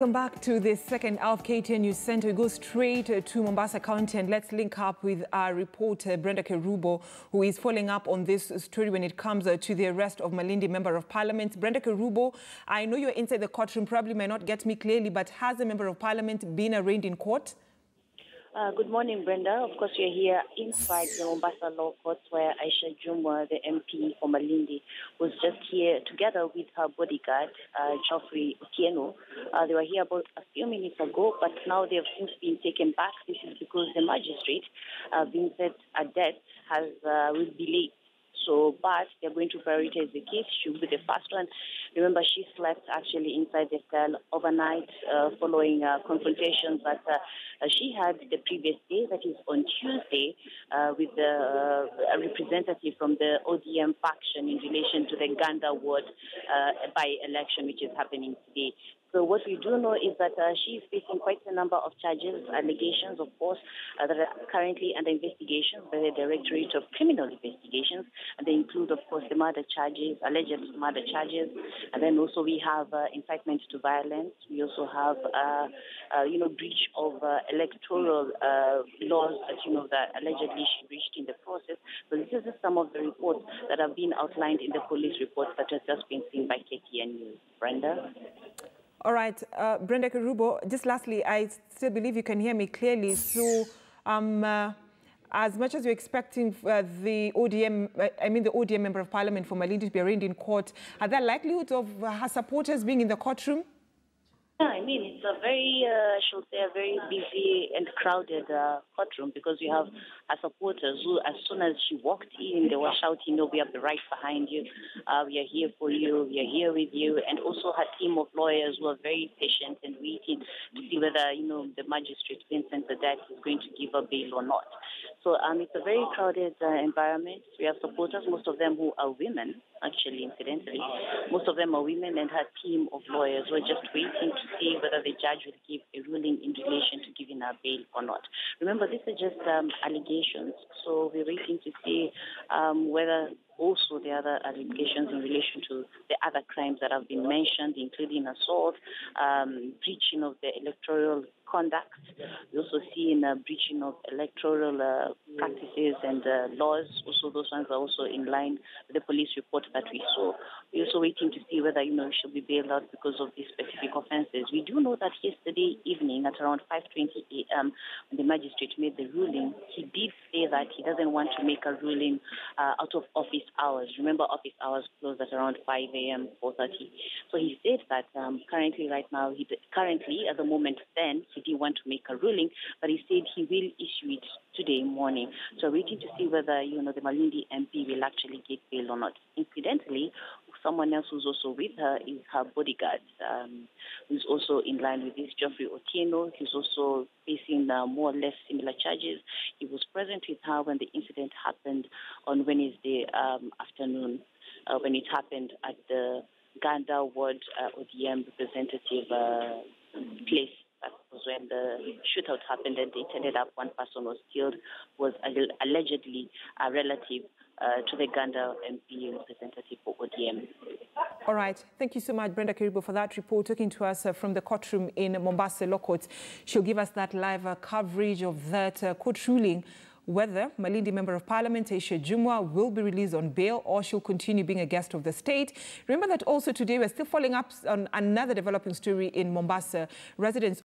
Welcome back to the second hour of KTN News Center. We go straight to Mombasa County and let's link up with our reporter Brenda Kerubo, who is following up on this story when it comes to the arrest of Malindi Member of Parliament. Brenda Kerubo, I know you're inside the courtroom, probably may not get me clearly, but has the Member of Parliament been arraigned in court? Good morning, Brenda. Of course, we're here inside the Mombasa Law Courts where Aisha Jumwa, the MP for Malindi, was just here together with her bodyguard, Geoffrey Otieno. They were here about a few minutes ago, but now they've since been taken back. This is because the magistrate, Vincent Adet, will be late. But they're going to prioritize the case. She'll be the first one. Remember, she slept actually inside the cell overnight following confrontations that she had the previous day, that is on Tuesday, with a representative from the ODM faction in relation to the Ganda ward by-election, which is happening today. So what we do know is that she is facing quite a number of charges, allegations, of course, that are currently under investigation by the Directorate of Criminal Investigations. And they include, of course, the murder charges, alleged murder charges. And then also we have incitement to violence. We also have, breach of electoral laws that allegedly she breached in the process. So this is just some of the reports that have been outlined in the police report that has just been seen by KTN News. Brenda? All right, Brenda Kerubo, just lastly, I still believe you can hear me clearly. So as much as you're expecting the ODM Member of Parliament for Malindi to be arraigned in court, are there likelihood of her supporters being in the courtroom? Yeah, I mean, it's a very, a very busy and crowded courtroom because you have her supporters who, as soon as she walked in, they were shouting, "No, we have the right behind you. We are here for you. We are here with you." And also her team of lawyers who are very patient and waiting to see whether, the magistrate, Vincent Adet, is going to give a bail or not. So it's a very crowded environment. We have supporters, most of them who are women, actually, incidentally. Most of them are women, and her team of lawyers who are just waiting to see whether the judge will give a ruling in relation to giving her bail or not. Remember, this is just allegations, so we're waiting to see whether also the other allegations in relation to the other crimes that have been mentioned, including assault, breaching of the electoral conduct. We also see in breaching of electoral practices and laws. Also, those ones are also in line with the police report that we saw. We're also waiting to see whether, she'll be bailed out because of these specific offences. We do know that yesterday evening at around 5:20 a.m., when the magistrate made the ruling, he did say that he doesn't want to make a ruling out of office hours. Remember, office hours close at around 5 a.m., 4:30. So he said that currently, right now, at the moment then, he didn't want to make a ruling, but he said he will issue it today morning. So we're waiting to see whether, the Malindi MP will actually get bail or not. Incidentally, someone else who's also with her is her bodyguard, who's also in line with this, Geoffrey Otieno. He's also facing more or less similar charges. He was present with her when the incident happened on Wednesday afternoon, when it happened at the Ganda ward ODM representative place. That was when the shootout happened, and it ended up one person was killed, was allegedly a relative to the Ganda MP representative for ODM. All right. Thank you so much, Brenda Kerubo, for that report, talking to us from the courtroom in Mombasa Law Courts. She'll give us that live coverage of that court ruling, whether Malindi Member of Parliament Aisha Jumwa will be released on bail or she'll continue being a guest of the state. Remember that also today we're still following up on another developing story in Mombasa. Residents